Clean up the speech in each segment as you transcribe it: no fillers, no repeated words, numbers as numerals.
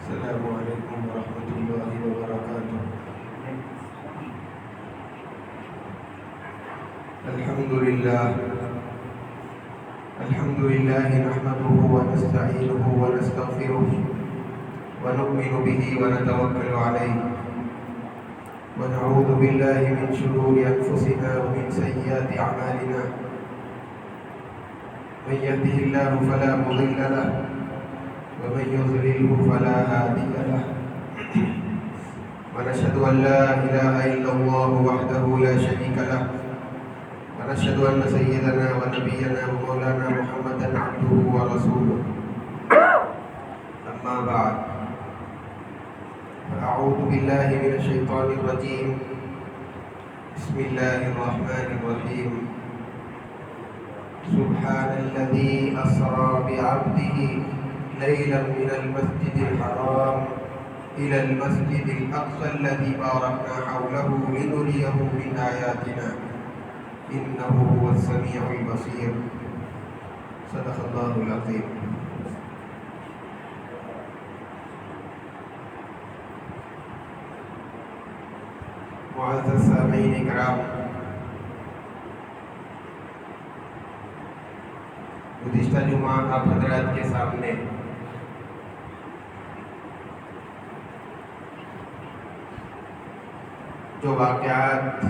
السلام علیکم ورحمۃ اللہ وبرکاتہ۔ الحمد للہ نحمده ونستعینه ونستغفره ونؤمن به ونتوکل علیہ ونعوذ باللہ من شرور انفسنا ومن سیئات اعمالنا، من يهده الله فلا مضل له ومن يضلله فلا هادي له، ونشهد أن لا إله إلا الله وحده لا شريك له، ونشهد أن سيدنا ونبينا ومولانا محمدا عبده ورسوله، أما بعد فأعوذ بالله من الشيطان الرجيم، بسم الله الرحمن الرحيم، سبحان الذي أسرى بعبده ليلا من المسجد الحرام إلى المسجد الأقصى الذي باركنا حوله لنريه من آياتنا إنه هو السميع البصير، صدق الله العظيم۔ معزز سامعین کرام، گزشتہ جمعہ آپ حضرات کے سامنے جو واقعات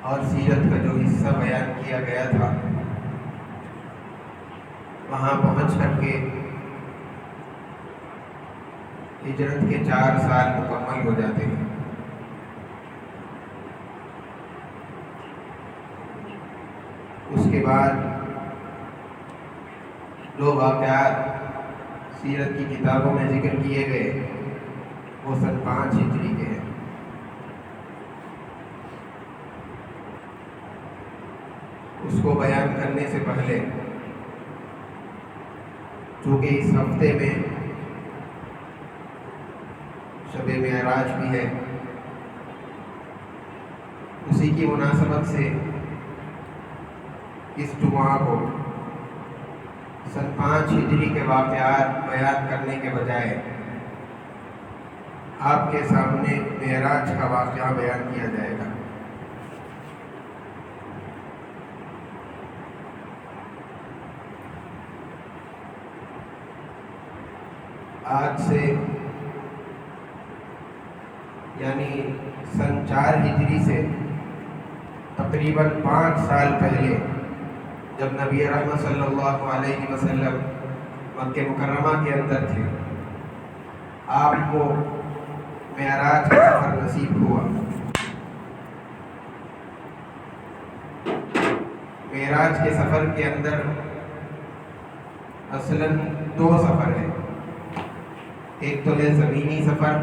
اور سیرت کا جو حصہ بیان کیا گیا تھا، وہاں پہنچ کر کے ہجرت کے 4 سال مکمل ہو جاتے ہیں۔ اس کے بعد جو واقعات سیرت کی کتابوں میں ذکر کیے گئے وہ سن 5 ہجری کے ہیں۔ اس کو بیان کرنے سے پہلے چونکہ اس ہفتے میں شب معراج بھی ہے، اسی کی مناسبت سے اس جمعہ کو سن 5 ہجری کے واقعات بیان کرنے کے بجائے آپ کے سامنے معراج کا واقعہ بیان کیا جائے گا۔ آج سے یعنی سن 4 ہجری سے تقریباً 5 سال پہلے جب نبی رحمت صلی اللہ علیہ وسلم مکہ مکرمہ کے اندر تھے، آپ کو معراج کا سفر نصیب ہوا۔ معراج کے سفر کے اندر اصلاً 2 سفر ہیں، ایک تو ہے زمینی سفر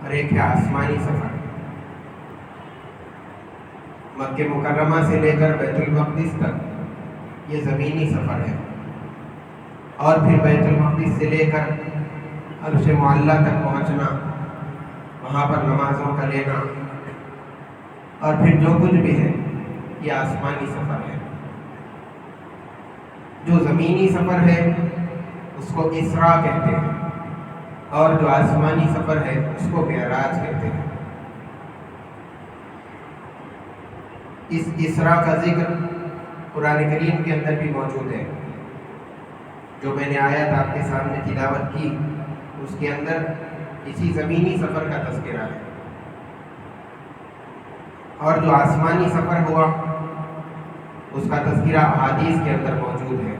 اور ایک ہے آسمانی سفر۔ مکہ مکرمہ سے لے کر بیت المقدس تک یہ زمینی سفر ہے، اور پھر بیت المقدس سے لے کر عرش معلیٰ تک پہنچنا، وہاں پر نمازوں کا لینا، اور پھر جو کچھ بھی ہے یہ آسمانی سفر ہے۔ جو زمینی سفر ہے اس کو اسراء کہتے ہیں، اور جو آسمانی سفر ہے اس کو معراج کہتے ہیں۔ اس اسراء کا ذکر قرآن کریم کے اندر بھی موجود ہے، جو میں نے آیت آپ کے سامنے تلاوت کی اس کے اندر اسی زمینی سفر کا تذکرہ ہے، اور جو آسمانی سفر ہوا اس کا تذکرہ احادیث کے اندر موجود ہے۔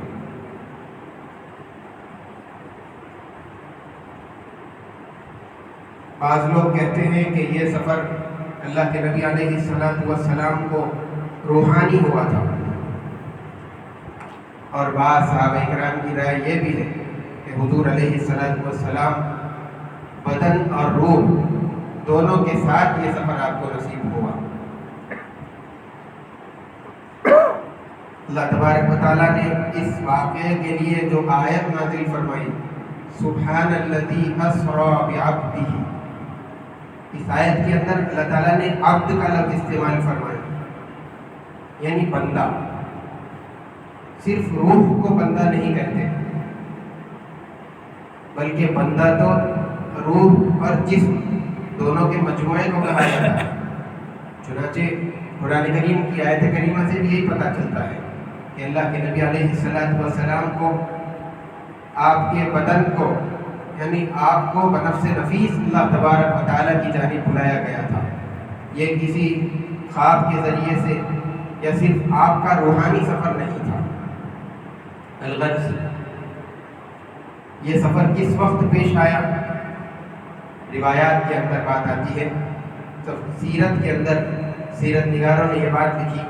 بعض لوگ کہتے ہیں کہ یہ سفر اللہ کے نبی علیہ السلام کو روحانی ہوا تھا، اور بعض صحابہ کرام کی رائے یہ بھی ہے کہ حضور علیہ السلام بدن اور روح دونوں کے ساتھ یہ سفر آپ کو نصیب ہوا۔ اللہ تبارک و تعالیٰ نے اس واقعے کے لیے جو آیت نازل فرمائی، سبحان الذی اسری بعبدہ، اس آیت کے اندر اللہ تعالیٰ نے عبد کا لفظ استعمال فرمایا، یعنی بندہ۔ صرف روح کو بندہ نہیں کہتے، بلکہ بندہ تو روح اور جسم دونوں کے مجموعے کو کہا جاتا ہے۔ چنانچہ قرآن کریم کی آیت کریمہ سے بھی یہی پتہ چلتا ہے کہ اللہ کے نبی علیہ السلام کو آپ کے بدن کو یعنی آپ کو بنفس نفیس اللہ تبارک و تعالیٰ کی جانب بلایا گیا تھا۔ یہ کسی خواب کے ذریعے سے یا صرف آپ کا روحانی سفر نہیں تھا۔ الغرض یہ سفر کس وقت پیش آیا؟ روایات کے اندر بات آتی ہے، سیرت کے اندر سیرت نگاروں نے یہ بات لکھی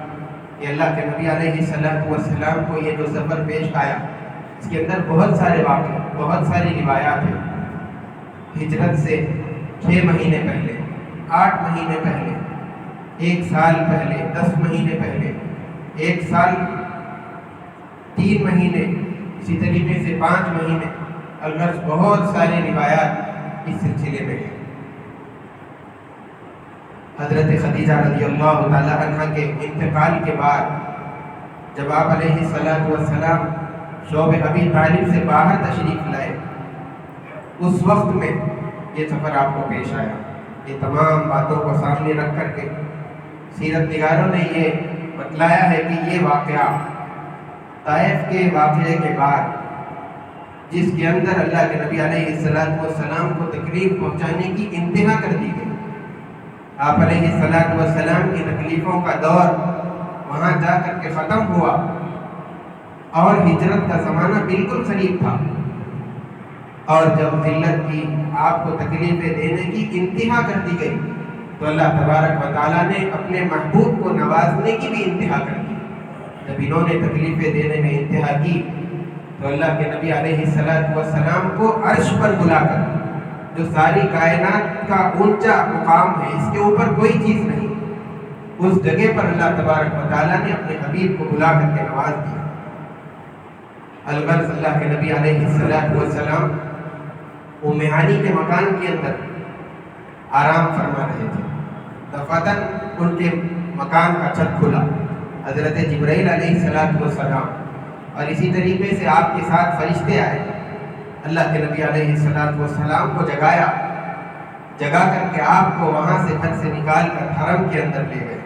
کہ اللہ کے نبی علیہ السلام کو یہ جو سفر پیش آیا اس کے اندر بہت سارے واقعے، بہت ساری روایات ہیں۔ ہجرت سے 6 مہینے پہلے، 8 مہینے پہلے، 1 سال پہلے، 10 مہینے پہلے، 1 سال 3 مہینے، اسی طریقے سے 5 مہینے، الغرض بہت ساری روایات اس سلسلے میں ہیں۔ حضرت خدیجہ رضی اللہ تعالی عنہ کے انتقال کے بعد جب آپ علیہ السلام شعب ابی طالب سے باہر تشریف لائے، اس وقت میں یہ سفر آپ کو پیش آیا۔ یہ تمام باتوں کو سامنے رکھ کر کے سیرت نگاروں نے یہ بتلایا ہے کہ یہ واقعہ طائف کے واقعے کے بعد جس کے اندر اللہ کے نبی علیہ السلام کو تکلیف پہنچانے کی انتہا کر دی گئی، آپ علیہ السلام کی تکلیفوں کا دور وہاں جا کر کے ختم ہوا اور ہجرت کا زمانہ بالکل قریب تھا، اور جب ذلت کی آپ کو تکلیفیں دینے کی انتہا کر دی گئی تو اللہ تبارک و تعالیٰ نے اپنے محبوب کو نوازنے کی بھی انتہا کر دی۔ جب انہوں نے تکلیفیں دینے میں انتہا کی تو اللہ کے نبی علیہ السلام کو عرش پر بلا کر، جو ساری کائنات کا اونچا مقام ہے، اس کے اوپر کوئی چیز نہیں، اس جگہ پر اللہ تبارک و تعالیٰ نے اپنے حبیب کو بلا کر کے نواز دیا۔ الغرض اللہ کے نبی علیہ السلام ام ہانی کے مکان کے اندر آرام فرما رہے تھے، دفعتاً ان کے مکان کا چھت کھلا، حضرت جبرائیل علیہ السلام اور اسی طریقے سے آپ کے ساتھ فرشتے آئے، اللہ کے نبی علیہ السلام کو جگا کر کے آپ کو وہاں سے گھر سے نکال کر حرم کے اندر لے گئے۔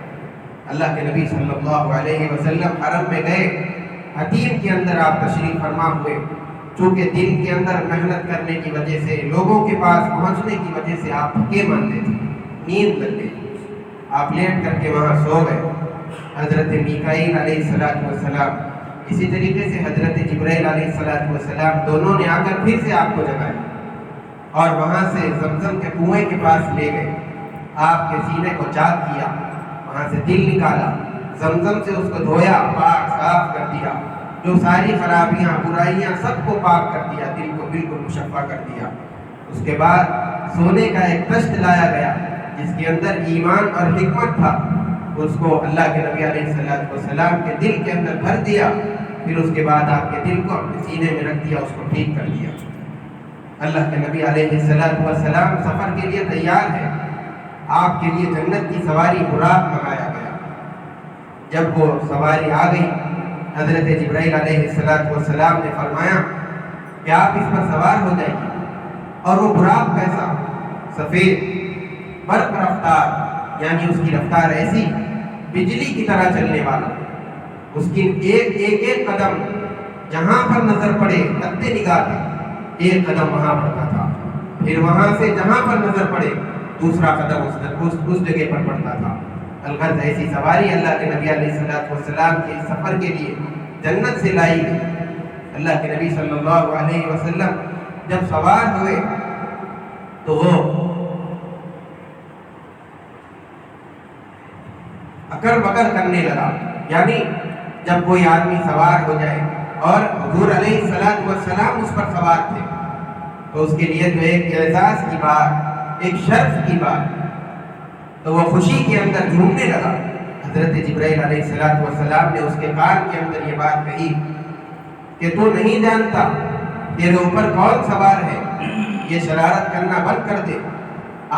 اللہ کے نبی صلی اللہ علیہ وسلم حرم میں گئے، حتیم کے اندر آپ تشریف فرما ہوئے، چونکہ دن کے اندر محنت کرنے کی وجہ سے، لوگوں کے پاس پہنچنے کی وجہ سے آپ تھکے مانتے تھے، نیند لگ گئی، آپ لیٹ کر کے وہاں سو گئے۔ حضرت میکائیل علیہ السلام اسی طریقے سے حضرت جبرائیل علیہ السلام دونوں نے آ کر پھر سے آپ کو جگایا اور وہاں سے زمزم کے کنویں کے پاس لے گئے، آپ کے سینے کو چاک کیا، وہاں سے دل نکالا، زمزم سے اس کو دھویا، پاک صاف کر دیا، جو ساری خرابیاں برائیاں سب کو پاک کر دیا، دل کو بالکل مشفع کر دیا۔ اس کے بعد سونے کا ایک تشت لایا گیا جس کے اندر ایمان اور حکمت تھا، اس کو اللہ کے نبی علیہ السلام کے دل کے اندر بھر دیا، پھر اس کے بعد آپ کے دل کو اپنے سینے میں رکھ دیا، اس کو ٹھیک کر دیا۔ اللہ کے نبی علیہ السلام سفر کے لیے تیار ہے، آپ کے لیے جنت کی سواری براق منگایا گیا۔ جب وہ سواری آ گئی، حضرت جبرائیل علیہ السلام نے فرمایا کہ آپ اس پر سوار ہو جائیے، اور وہ براق کیسا؟ سفید برق رفتار، یعنی اس کی رفتار ایسی بجلی کی طرح چلنے والا، اس کی ایک قدم جہاں پر نظر پڑے قطع نگاہ تھے، ایک قدم وہاں پڑتا تھا، پھر وہاں سے جہاں پر نظر پڑے دوسرا قدم اس جگہ پر پڑتا تھا۔ الغرض ایسی سواری اللہ کے نبی علیہ السلام کے سفر کے لیے جنت سے لائی گئی۔ اللہ کے نبی صلی اللہ علیہ وسلم جب سوار ہوئے تو وہ اکڑ بکڑ کرنے لگا، یعنی جب کوئی آدمی سوار ہو جائے اور حضور علیہ السلام اس پر سوار تھے تو اس کے لیے جو ایک اعزاز کی بات، ایک شرف کی بات، تو وہ خوشی کے اندر جھومنے لگا۔ حضرت جبرائیل علیہ السلام نے اس کے کان کے اندر یہ بات کہی کہ تو نہیں جانتا تیرے اوپر کون سوار ہے، یہ شرارت کرنا بند کر دے،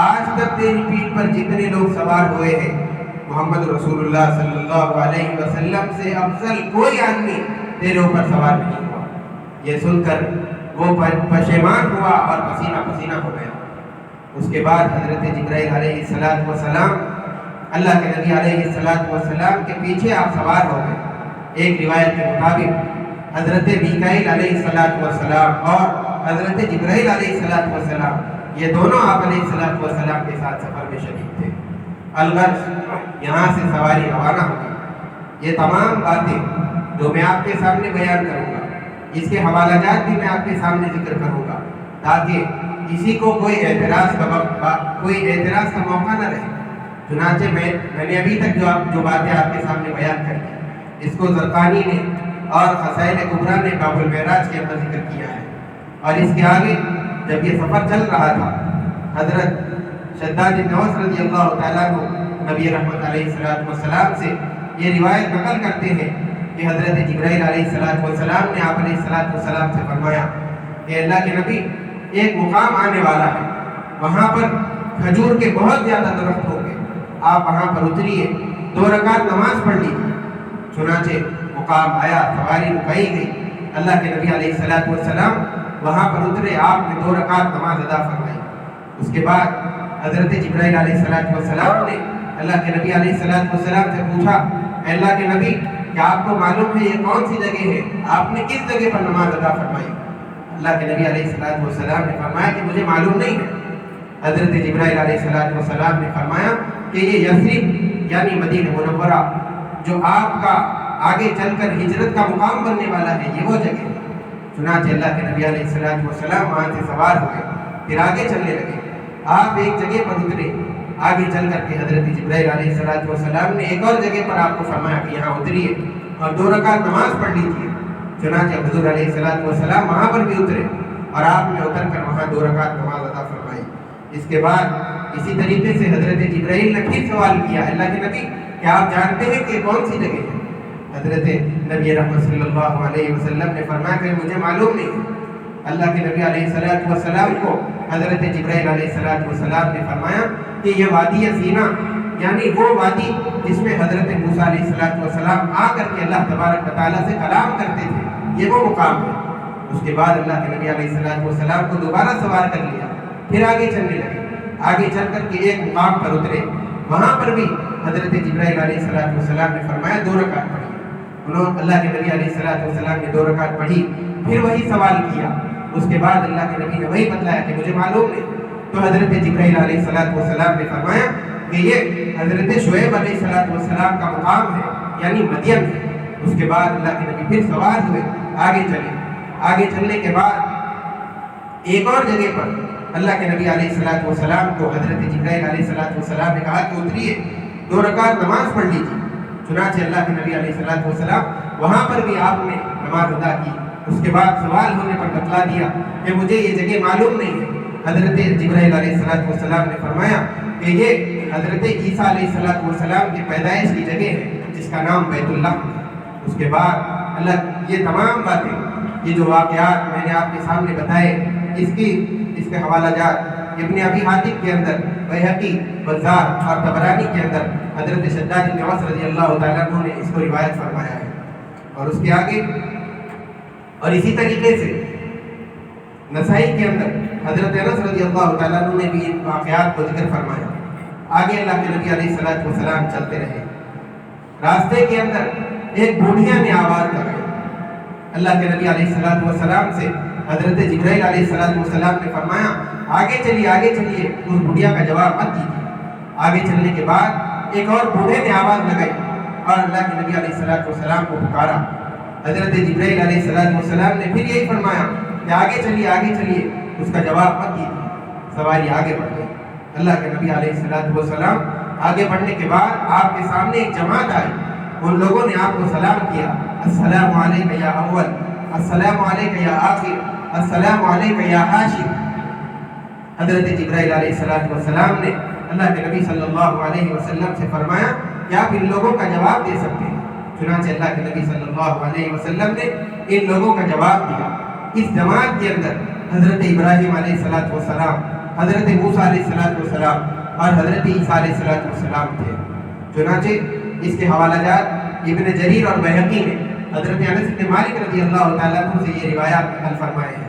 آج تک تیری پیٹھ پر جتنے لوگ سوار ہوئے ہیں محمد رسول اللہ صلی اللہ علیہ وسلم سے افضل کوئی آدمی تیرے اوپر سوار نہیں ہوا۔ یہ سن کر وہ پشیمان ہوا اور پسینہ پسینہ ہو گیا۔ اس کے بعد حضرت جبرائیل علیہ السلام اللہ کے نبی علیہ السلام کے پیچھے آپ سوار ہو گئے۔ ایک روایت کے مطابق حضرت میکائیل علیہ السلام اور حضرت جبرائیل علیہ السلام یہ دونوں آپ علیہ السلام کے ساتھ سفر میں شریک تھے۔ الغرض یہاں سے سواری روانہ ہوگی۔ یہ تمام باتیں جو میں آپ کے سامنے بیان کروں گا، اس کے حوالہ جات بھی میں آپ کے سامنے ذکر کروں گا تاکہ کسی کو کوئی اعتراض کا موقع نہ رہے۔ چنانچہ میں نے ابھی تک جو باتیں آپ کے سامنے بیان کری، اس کو زرقانی نے اور خصائل کبریٰ نے باب المعراج کے اندر ذکر کیا ہے۔ اور اس کے آگے جب یہ سفر چل رہا تھا، حضرت شداد بن اوس رضی اللہ تعالیٰ کو نبی رحمت علیہ السلام سے یہ روایت نقل کرتے ہیں کہ حضرت جبرائیل علیہ السلام نے آپ علیہ السلام سے فرمایا کہ اللہ کے نبی، ایک مقام آنے والا ہے، وہاں پر کھجور کے بہت زیادہ درخت ہوں گے، آپ وہاں پر اتریے، 2 رکعت نماز پڑھ لیجیے۔ چنانچہ مقام آیا، سواری رکائی گئی، اللہ کے نبی علیہ السلام وہاں پر اترے، آپ نے 2 رکعت نماز ادا فرمائی۔ اس کے بعد حضرت جبرائیل علیہ السلام نے اللہ کے نبی علیہ السلام سے پوچھا، اے اللہ کے نبی، کیا آپ کو معلوم ہے یہ کون سی جگہ ہے؟ آپ نے کس جگہ پر نماز ادا فرمائی؟ اللہ کے نبی علیہ السلام نے فرمایا کہ مجھے معلوم نہیں ہے۔ حضرت جبرائیل علیہ السلام نے فرمایا کہ یہ یثرب یعنی مدینہ منورہ جو آپ کا آگے چل کر ہجرت کا مقام بننے والا ہے، یہ وہ جگہ ہے۔ چنانچہ اللہ کے نبی علیہ السلام وہاں سے سوار ہوئے، پھر آگے چلنے لگے۔ آپ ایک جگہ پر اترے، آگے چل کر کے حضرت جبرائیل علیہ السلام نے ایک اور جگہ پر آپ کو فرمایا کہ یہاں اتریے اور 2 رکعت نماز پڑھ لیجیے۔ چنانچہ حضور علیہ السلام وہاں پر بھی اترے اور آپ نے اتر کر وہاں 2 رکعت نماز ادا فرمائی۔ اس کے بعد اسی طریقے سے حضرت جبرائیل نے پھر سوال کیا، اللہ کے نبی، کیا آپ جانتے ہیں کہ کون سی جگہ ہے؟ حضرت نبی رحمت صلی اللہ علیہ وسلم نے فرمایا کہ مجھے معلوم نہیں ہے۔ اللہ کے نبی علیہ السلام کو حضرت جبرائیل علیہ السلام نے فرمایا کہ یہ وادی سینا یعنی وہ وادی جس میں حضرت موسیٰ علیہ السلام آ کر کے اللہ تبارک و تعالیٰ سے کلام کرتے تھے، یہ وہ مقام ہے۔ اس کے بعد اللہ کے نبی علیہ السلام کو دوبارہ سوار کر لیا، پھر آگے چلنے لگے۔ آگے چل کر کے ایک مقام پر اترے، وہاں پر بھی حضرت جبرائیل علیہ السلام نے فرمایا 2 رکعت پڑھی۔ اللہ کے نبی علیہ السلام نے 2 رکعت پڑھی، پھر وہی سوال کیا۔ اس کے بعد اللہ کے نبی نے وہی بتلایا کہ مجھے معلوم نہیں۔ تو حضرت جبرائیل علیہ السلام نے فرمایا کہ یہ حضرت شعیب علیہ السلام کا مقام ہے یعنی مدین ہے۔ اس کے بعد اللہ کے نبی پھر سوار ہوئے، آگے چلے۔ آگے چلنے کے بعد ایک اور جگہ پر اللہ کے نبی علیہ السلام کو حضرت جبرائیل علیہ السلام نے کہا کہ اتریے، 2 رکعت نماز پڑھ لیجیے۔ چنانچہ اللہ کے نبی علیہ السلام وہاں پر بھی آپ نے نماز ادا کی۔ اس کے بعد سوال ہونے پر بتلا دیا کہ مجھے یہ جگہ معلوم نہیں ہے۔ حضرت جبرائیل علیہ السلام نے فرمایا کہ یہ حضرت عیسیٰ علیہ السلام کی پیدائش کی جگہ ہے جس کا نام بیت اللہ ہے۔ اس کے بعد اللہ یہ تمام باتیں، یہ جو واقعات میں نے آپ کے سامنے بتائے، اس کے حوالہ جات ابن ابی حاتم کے اندر، بیہقی، بزار اور طبرانی کے اندر حضرت شداد بن اوس رضی اللہ تعالیٰ عنہ نے اس کو روایت فرمایا ہے۔ اور اس کے آگے اور اسی طریقے سے نسائی کے اندر حضرت انس رضی اللہ تعالیٰ عنہ نے بھی ان واقعات کو ذکر فرمایا۔ آگے اللہ کے نبی علیہ السلام چلتے رہے، راستے کے اندر ایک بوڑھیا نے آواز لگائی۔ اللہ کے نبی علیہ السلام سے حضرت جبرائیل علیہ السلام نے فرمایا آگے چلیے، اس بوڑھیا کا جواب مت دیجیے۔ آگے چلنے کے بعد ایک اور بوڑھے نے آواز لگائی اور اللہ کے نبی علیہ السلام کو پکارا۔ حضرت جبرائیل علیہ السلام نے پھر یہی فرمایا کہ آگے چلیے، اس کا جواب مت دیجیے۔ سواری آگے بڑھ گئی۔ اللہ کے نبی علیہ السلام آگے بڑھنے کے بعد آپ کے سامنے ایک جماعت آئی، ان لوگوں نے آپ کو سلام کیا، السلام علیکم یا اول، السلام علیکم یا آخر، السلام علیکم یا حاشر۔ حضرت جبرائیل علیہ السلام نے اللہ کے نبی صلی اللہ علیہ وسلم سے فرمایا کہ آپ ان لوگوں کا جواب دے سکتے ہیں۔ چنانچہ اللہ کے نبی صلی اللہ علیہ وسلم نے ان لوگوں کا جواب دیا۔ اس جماعت کے اندر حضرت ابراہیم علیہ السلام، حضرت موسیٰ علیہ السلام اور حضرت عیسیٰ علیہ السلام تھے۔ چنانچہ اس کے حوالہ جات ابن جریر اور بیہقی نے حضرت انس بن مالک رضی اللہ تعالیٰ عنہ سے یہ روایات نقل فرمائے ہیں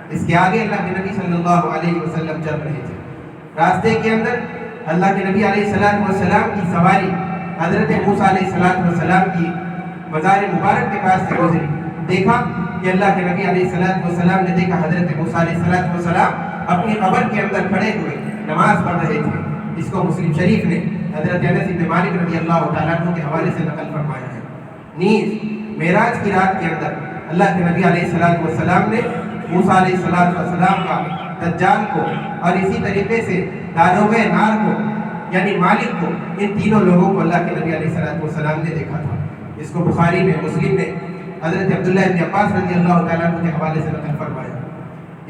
اس کے آگے اللہ کے نبی صلی اللہ علیہ وسلم چل رہے تھے. راستے کے اندر اللہ کے نبی علیہ السلام کی سواری حضرت موسیٰ علیہ السلام کی مزار مبارک کے پاس سے گزری. دیکھا کہ اللہ کے نبی علیہ السلام نے دیکھا حضرت موسیٰ علیہ السلام اپنی قبر کے اندر کھڑے ہوئے نماز پڑھ رہے تھے. اس کو مسلم شریف نے حضرت انس بن مالک رضی اللہ تعالیٰ عنہ کے حوالے سے نقل فرمایا ہے. نیز معراج کی رات کے اندر اللہ کے نبی علیہ السلام نے موسیٰ علیہ السلام کا دجال کو اور اسی طریقے سے داروغ نار کو یعنی مالک کو، ان تینوں لوگوں کو اللہ کے نبی علیہ السلام نے دیکھا تھا. اس کو بخاری میں، مسلم نے حضرت عبداللہ بن عباس رضی اللہ تعالیٰ عنہ کے حوالے سے نقل فرمایا.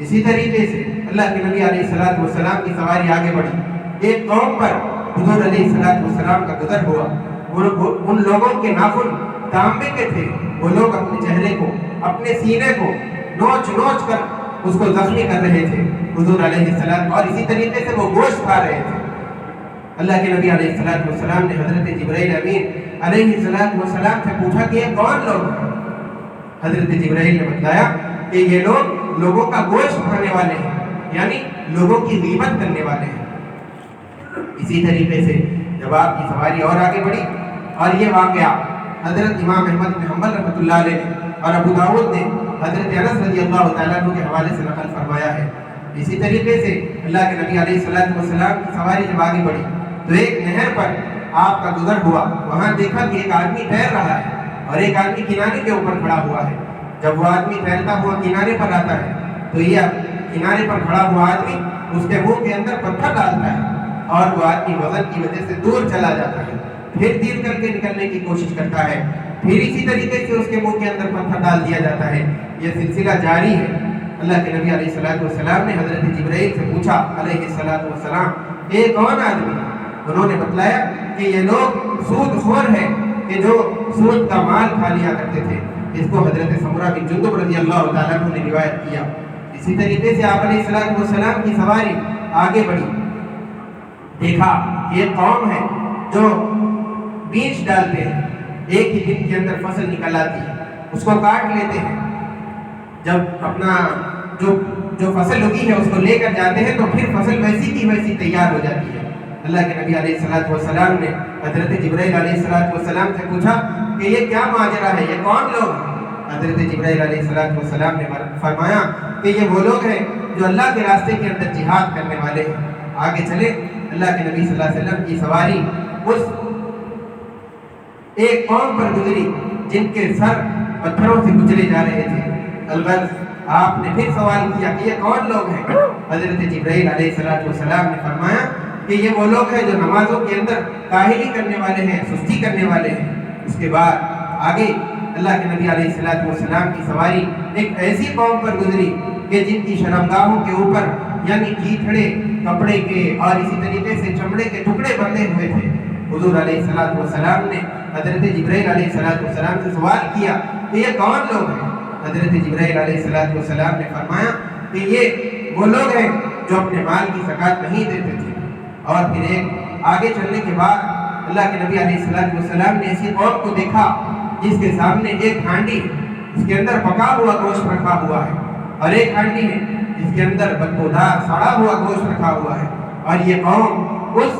اسی طریقے سے اللہ کے نبی علیہ السلام کی سواری آگے بڑھی. ایک قوم پر حضور علیہ السلام کا گزر ہوا. ان لوگوں کے ناخن تانبے کے تھے. وہ لوگ اپنے چہرے کو، اپنے سینے کو نوچ نوچ کر اس کو زخمی کر رہے تھے حضور علیہ السلام، اور اسی طریقے سے وہ گوشت کھا رہے تھے. اللہ کے نبی علیہ السلام نے حضرت جبرائیل امین علیہ السلام سے پوچھا کہ یہ کون لوگ ہیں؟ حضرت جبرائیل نے بتایا کہ یہ لوگ لوگوں کا گوشت کھانے والے ہیں، یعنی لوگوں کی غیبت کرنے والے ہیں. اسی طریقے سے جب آپ کی سواری اور آگے بڑھی، اور یہ واقعہ حضرت امام احمد بن حنبل رحمۃ اللہ علیہ اور ابو داؤد نے حضرت انس رضی اللہ تعالیٰ عنہ کے حوالے سے نقل فرمایا ہے. اسی طریقے سے اللہ کے نبی علیہ السلام کی سواری جب آگے بڑھی تو ایک نہر پر آپ کا گزر ہوا. وہاں دیکھا کہ ایک آدمی تیر رہا ہے اور ایک آدمی کنارے کے اوپر کھڑا ہوا ہے. جب وہ آدمی تیرتا ہوا کنارے پر آتا ہے تو یہ کنارے پر کھڑا ہوا آدمی اس کے منہ کے اندر پتھر ڈالتا ہے اور وہ آدمی وزن کی وجہ سے دور چلا جاتا ہے. پھر تیر کر کے نکلنے کی کوشش کرتا ہے، پھر اسی طریقے سے اس کے منہ کے اندر پتھر ڈال دیا جاتا ہے. یہ سلسلہ جاری ہے. اللہ کے نبی علیہ السلام نے حضرت جبرائیل سے پوچھا علیہ السلام، یہ کون آدمی؟ انہوں نے بتلایا کہ یہ لوگ سود خور ہیں کہ جو سود کا مال کھا لیا کرتے تھے. اس کو حضرت سمرہ بن جندب رضی اللہ تعالیٰ عنہ نے روایت کیا. اسی طریقے سے آپ علیہ السلام کی سواری آگے بڑھی. دیکھا کہ ایک قوم ہے جو بیج ڈالتے ہیں، ایک ہی دن کے اندر فصل نکل آتی ہے، اس کو کاٹ لیتے ہیں. جب اپنا جو فصل اگی ہے اس کو لے کر جاتے ہیں تو پھر فصل ویسی کی ویسی تیار ہو جاتی ہے. اللہ کے نبی علیہ السلام نے حضرت جبرائیل علیہ السلام سے پوچھا کہ یہ کیا ماجرا ہے، یہ کون لوگ ہیں؟ حضرت جبرائیل علیہ السلام نے فرمایا کہ یہ وہ لوگ ہیں جو اللہ کے راستے کے اندر جہاد کرنے والے ہیں. آگے چلے. اللہ کے نبی صلی اللہ علیہ وسلم کی سواری اس ایک قوم پر گزری جن کے سر پتھروں سے کچلے جا رہے تھے. الغرض آپ نے پھر سوال کیا کہ یہ کون لوگ ہیں؟ حضرت جبرائیل علیہ السلام نے فرمایا کہ یہ وہ لوگ ہیں جو نمازوں کے اندر کاہلی کرنے والے ہیں، سستی کرنے والے ہیں. اس کے بعد آگے اللہ کے نبی علیہ السلام کی سواری ایک ایسی قوم پر گزری کہ جن کی شرمگاہوں کے اوپر یعنی کیچڑے کپڑے کے اور اسی طریقے سے چمڑے کے ٹکڑے بندھے ہوئے تھے. حضور علیہ السلام نے حضرت جبرائیل علیہ السلام سے سوال کیا کہ یہ کون لوگ ہیں؟ حضرت جبرائیل علیہ السلام نے فرمایا کہ یہ وہ لوگ ہیں جو اپنے مال کی زکوٰۃ نہیں دیتے تھے. اور پھر ایک آگے چلنے کے بعد اللہ کے نبی علیہ السلام نے ایسی قوم کو دیکھا جس کے سامنے ایک ہانڈی ہے، اس کے اندر پکا ہوا گوشت رکھا ہوا ہے، اور ایک ہانڈی ہے جس کے اندر بدبودار سڑا ہوا گوشت رکھا ہوا ہے. اور یہ قوم اس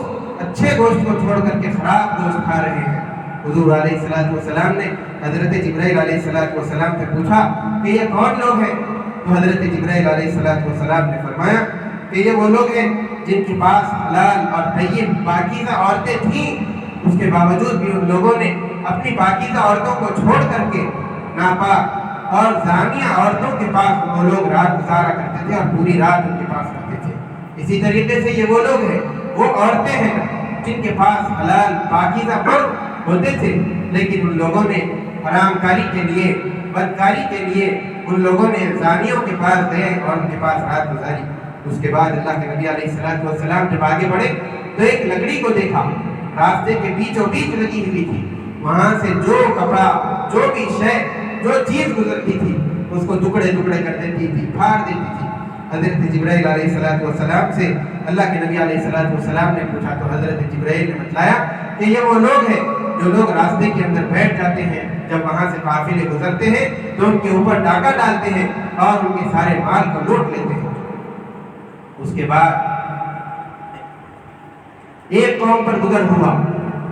اچھے گوشت کو چھوڑ کر کے خراب گوشت کھا رہے ہیں. حضور علیہ السلام نے حضرت جبرائیل علیہ السلام سے پوچھا کہ یہ کون لوگ ہیں؟ تو حضرت جبرائیل علیہ السلام نے فرمایا کہ یہ وہ لوگ ہیں جن کے پاس حلال اور طیب پاکیزہ عورتیں تھیں، اس کے باوجود بھی ان لوگوں نے اپنی پاکیزہ عورتوں کو چھوڑ کر کے ناپاک اور زانیہ عورتوں کے پاس وہ لوگ رات گزارا کرتے تھے اور پوری رات ان کے پاس رہتے تھے. اسی طریقے سے یہ وہ لوگ ہیں، وہ عورتیں ہیں جن کے پاس حلال پاکیزہ مرد ہوتے تھے، لیکن ان لوگوں نے حرام کاری کے لیے، بدکاری کے لیے ان لوگوں نے زانیوں کے پاس گئے اور ان کے پاس رات گزاری. اس کے بعد اللہ کے نبی علیہ السلام جب آگے بڑھے تو ایک لکڑی کو دیکھا، راستے کے بیچوں بیچ لگی ہوئی تھی. وہاں سے جو کپڑا، جو بھی شے، جو چیز گزرتی تھی اس کو ٹکڑے ٹکڑے کر دیتی تھی، پھاڑ دیتی تھی. حضرت جبرائیل علیہ السلام سے اللہ کے نبی علیہ السلام نے پوچھا تو حضرت جبرائیل نے بتلایا کہ یہ وہ لوگ ہیں جو لوگ راستے کے اندر بیٹھ جاتے ہیں، جب وہاں سے قافلے گزرتے ہیں تو ان کے اوپر ڈاکہ ڈالتے ہیں اور ان کے سارے مال کو لوٹ لیتے ہیں۔ اس کے بعد ایک قوم پر گزر ہوا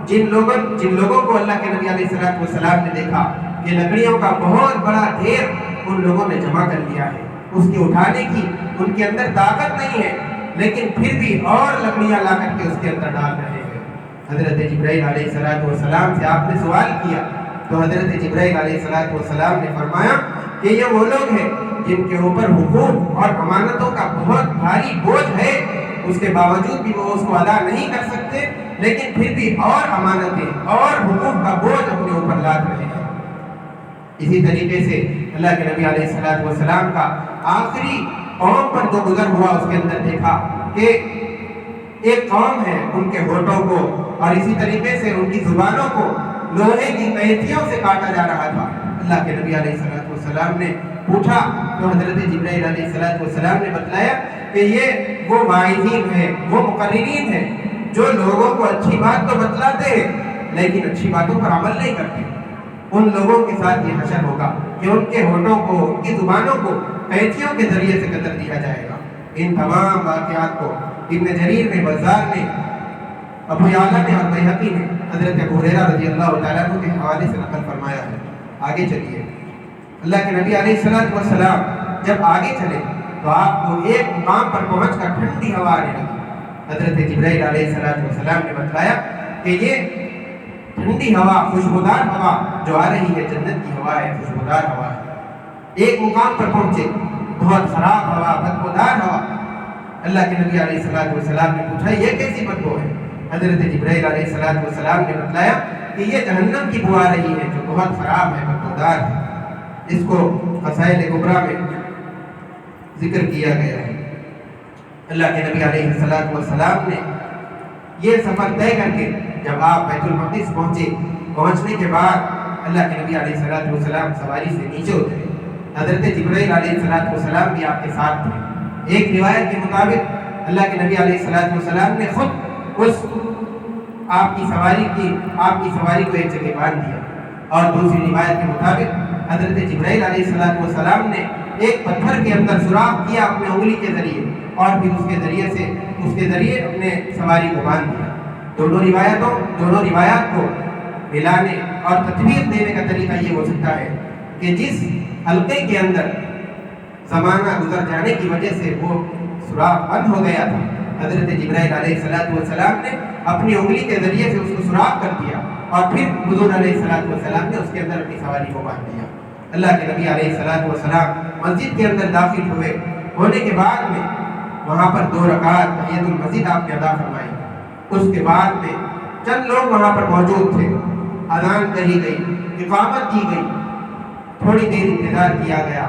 جن لوگوں کو اللہ کے نبی علیہ السلام نے دیکھا کہ لکڑیوں کا بہت بڑا ڈھیر ان لوگوں نے جمع کر لیا ہے، اس کے اٹھانے کی ان کے اندر طاقت نہیں ہے، لیکن پھر بھی اور لکڑیاں لا کر کے اس کے اندر ڈال رہے ہیں۔ حضرت جبرائیل علیہ السلام سے آپ نے سوال کیا تو حضرت جبرائیل علیہ السلام نے فرمایا کہ یہ وہ لوگ ہیں جن کے اوپر حقوق اور امانتوں کا بہت بھاری بوجھ ہے، اس کے باوجود بھی وہ اس کو ادا نہیں کر سکتے، لیکن پھر بھی اور امانتیں اور حقوق کا بوجھ اپنے اوپر لاد رہے ہیں۔ اسی طریقے سے اللہ کے نبی علیہ السلام کا آخری قوم پر جو گزر ہوا اس کے اندر دیکھا کہ ایک قوم ہے، ان کے ہونٹوں کو اور اسی طریقے سے ان کی زبانوں کو لوہے کی قینچیوں سے کاٹا جا رہا تھا۔ اللہ کے نبی علیہ السلام نے پوچھا تو حضرت جبرائیل علیہ السلام نے بتلایا کہ یہ وہ واعظین ہیں، وہ مقررین ہیں جو لوگوں کو اچھی بات تو بتلاتے ہیں لیکن اچھی باتوں پر عمل نہیں کرتے۔ ان لوگوں کے ساتھ یہ حشر ہوگا کہ ان کے ہونٹوں کو، ان کی زبانوں کو قینچیوں کے ذریعے سے قتل دیا جائے گا۔ ان تمام واقعات کو ابن جریر نے، بزار نے، ابو یعلا نے اور بیہقی نے حضرت ابو ہریرہ رضی اللہ تعالیٰ عنہ کے حوالے سے نقل فرمایا ہے۔ آگے چلیے، اللہ کے نبی علیہ السلام جب آگے چلے تو آپ کو ایک مقام پر پہنچ کر ٹھنڈی ہوا آنے لگی۔ حضرت جبرائیل علیہ السلام نے بتلایا کہ یہ ٹھنڈی ہوا، خوشبودار ہوا جو آ رہی ہے جنت کی ہوا ہے، خوشبودار ہوا ہے۔ ایک مقام پر پہنچے، بہت خراب ہوا، بدبودار ہوا۔ اللہ کے نبی علیہ السلام نے پوچھا یہ کیسی بدبو ہے؟ حضرت جبرائیل علیہ السلام نے بتلایا کہ یہ جہنم کی بو آ رہی ہے جو بہت خراب ہے، بدبودار ہے۔ اس کو قصائد کبریٰ میں ذکر کیا گیا ہے۔ اللہ کے نبی علیہ السلام نے یہ سفر طے کر کے جب آپ بیت المقدس پہنچنے کے بعد اللہ کے نبی علیہ السلام سواری سے نیچے اترے۔ حضرت جبرائیل علیہ السلام بھی آپ کے ساتھ تھے۔ ایک روایت کے مطابق اللہ کے نبی علیہ السلام نے خود اس آپ کی سواری کو ایک جگہ باندھ دیا، اور دوسری روایت کے مطابق حضرت جبرائیل علیہ السلام نے ایک پتھر کے اندر سوراخ کیا اپنے انگلی کے ذریعے، اور پھر اس کے ذریعے اپنے سواری کو باندھ دیا۔ دونوں روایات کو ملانے اور تطبیق دینے کا طریقہ یہ ہو سکتا ہے کہ جس حلقے کے اندر زمانہ گزر جانے کی وجہ سے وہ سوراخ بند ہو گیا تھا، حضرت جبرائیل علیہ السلام نے اپنی انگلی کے ذریعے سے اس کو سوراخ کر دیا، اور پھر حضور علیہ السلام نے اس کے اندر اپنی سواری کو باندھ دیا۔ اللہ کے نبی علیہ السلام مسجد کے اندر داخل ہونے کے بعد میں وہاں پر 2 رکعت تحیۃ المسجد آپ نے ادا فرمائی۔ اس کے بعد میں چند لوگ وہاں پر موجود تھے، اذان کہی گئی، اقامت کی گئی، تھوڑی دیر انتظار کیا گیا،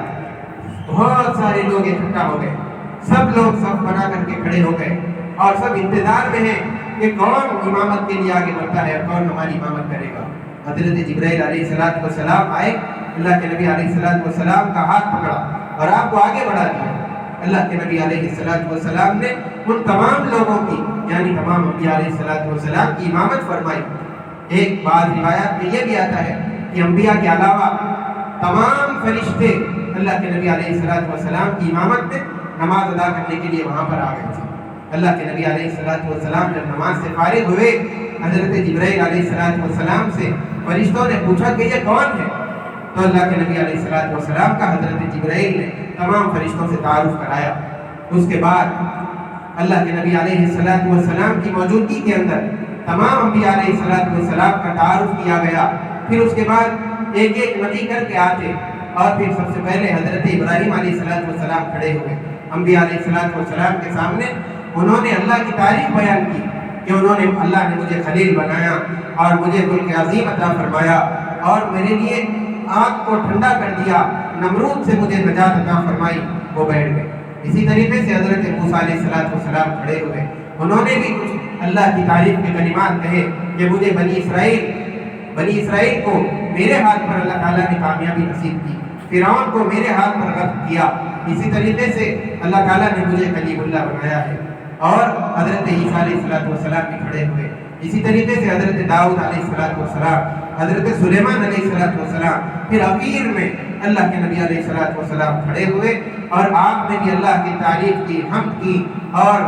بہت سارے لوگ اکٹھا ہو گئے، سب لوگ صف بنا کر کے کھڑے ہو گئے اور سب انتظار میں ہیں کہ کون امامت کے لیے آگے بڑھتا ہے، کون ہماری امامت کرے گا۔ حضرت جبرائیل علیہ السلام آئے، اللہ کے نبی علیہ السلام کا ہاتھ پکڑا اور آپ کو آگے بڑھا دیا۔ اللہ کے نبی علیہ السلام نے ان تمام لوگوں کی، یعنی تمام انبیاء علیہ السلام کی امامت فرمائی۔ ایک بعض روایات میں یہ بھی آتا ہے کہ انبیاء کے علاوہ تمام فرشتے اللہ کے نبی علیہ السلام کی امامت میں نماز ادا کرنے کے لیے وہاں پر آ گئے تھے۔ اللہ کے نبی علیہ السلام جب نماز سے فارغ ہوئے، حضرت جبرائیل علیہ السلام سے فرشتوں نے پوچھا کہ یہ کون ہے؟ تو اللہ کے نبی علیہ السلام کا حضرت جبرائیل نے تمام فرشتوں سے تعارف کرایا۔ اس کے بعد اللہ کے نبی علیہ السلام کی موجودگی کے اندر تمام انبیاء علیہ السلام کا تعارف کیا گیا۔ پھر اس کے بعد ایک ایک نبی کر کے آتے، اور پھر سب سے پہلے حضرت ابراہیم علیہ السلام کھڑے ہوئے انبیاء علیہ السلام کے سامنے۔ انہوں نے اللہ کی تعریف بیان کی کہ اللہ نے مجھے خلیل بنایا اور مجھے ملک عظیم عطا فرمایا، اور میرے لیے آگ کو ٹھنڈا کر دیا، نمرود سے مجھے نجات عطا فرمائی۔ وہ بیٹھ گئے۔ اسی طریقے سے حضرت موسیٰ علیہ السلام کھڑے ہوئے، انہوں نے بھی کچھ اللہ کی تعریف کے کلمات کہے کہ مجھے بنی اسرائیل کو میرے ہاتھ پر اللہ تعالیٰ نے کامیابی نصیب کی، فرعون کو میرے ہاتھ پر غرق کیا، اسی طریقے سے اللہ تعالیٰ نے مجھے کلیم اللہ بنایا ہے۔ اور حضرت عیسیٰ علیہ السلام بھی کھڑے ہوئے، اسی طریقے سے حضرت داؤد علیہ السلام، حضرت سلیمان علیہ السلام، پھر اخیر میں اللہ کے نبی علیہ السلام کھڑے ہوئے اور آپ نے بھی اللہ کی تعریف کی، حمد کی اور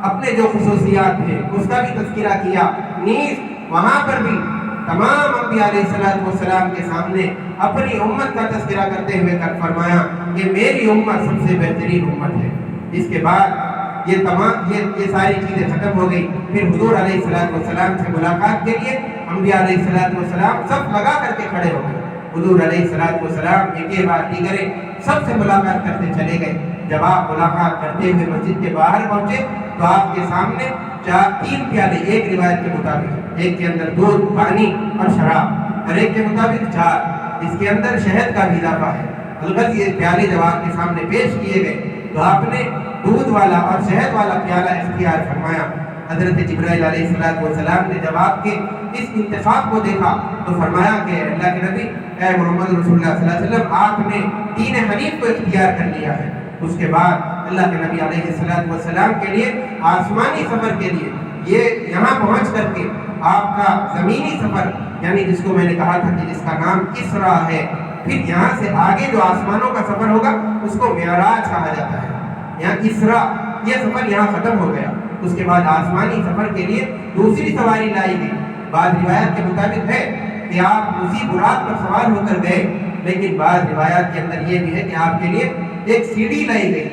اپنے جو خصوصیات تھے اس کا بھی تذکرہ کیا۔ نیز وہاں پر بھی تمام انبیاء علیہ السلام کے سامنے اپنی امت کا تذکرہ کرتے ہوئے فرمایا کہ میری امت سب سے بہترین امت ہے۔ اس کے بعد یہ ساری چیزیں ختم ہو گئی، پھر حضور علیہ السلام سے ملاقات کے لیے انبیاء علیہ السلام سب لگا کر کے کھڑے ہو گئے۔ حضور علیہ السلام ایک بار دیگرے سب سے ملاقات کرتے چلے گئے۔ جب آپ ملاقات کرتے ہوئے مسجد کے باہر پہنچے تو آپ کے سامنے 3 پیالے، ایک روایت کے مطابق ایک کے اندر دودھ، پانی اور شراب، اور ایک کے مطابق 4، اس کے اندر شہد کا بھی اضافہ ہے۔ البتہ یہ پیالے جب آپ کے سامنے پیش کیے گئے تو آپ نے دودھ والا اور شہد والا پیالہ اختیار فرمایا۔ حضرت جبرائیل علیہ السلام نے جب آپ کے اس انتخاب کو دیکھا تو فرمایا کہ اللہ کے نبی اے محمد رسول اللہ صلی اللہ علیہ وسلم، آپ نے دین حنیف کو اختیار کر لیا ہے۔ اس کے بعد اللہ کے نبی علیہ السلام کے لیے آسمانی سفر کے لیے یہ یہاں پہنچ کر کے آپ کا زمینی سفر، یعنی جس کو میں نے کہا تھا کہ جس کا نام اسرا ہے، پھر یہاں سے آگے جو آسمانوں کا سفر ہوگا اس کو معراج کہا جاتا ہے۔ یہاں اسرا یہ سفر یہاں ختم ہو گیا۔ اس کے بعد آسمانی سفر کے لیے دوسری سواری لائی گئی۔ بعض روایات کے مطابق ہے کہ آپ اسی براق پر سوار ہو کر گئے، لیکن بعض روایات کے اندر یہ بھی ہے کہ آپ کے لیے ایک سیڑھی لائی گئی۔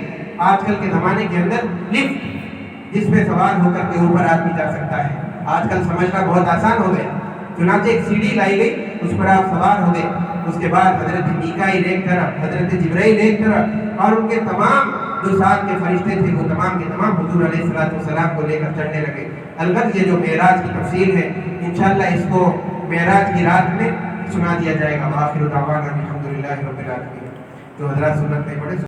آج کل کے زمانے کے اندر لفٹ، جس پہ سوار ہو کر کے اوپر آدمی جا سکتا ہے، آج کل سمجھنا بہت آسان ہو گیا۔ چنانچہ ایک سیڑھی لائی گئی، اس پر آپ سوار ہو گئے۔ اس کے بعد حضرت میکائیل ایک طرف، حضرت جبرائیل ایک طرف، اور ان کے تمام جو ساتھ کے فرشتے تھے وہ تمام کے تمام حضور علیہ السلام کو لے کر چڑھنے لگے۔ البتہ یہ جو معراج کی تفصیل ہے انشاءاللہ اس کو معراج کی رات میں سنا دیا جائے گا۔ وآخر دعوانا الحمدللہ رب العالمین۔ جو حضرات سنت میں پڑھے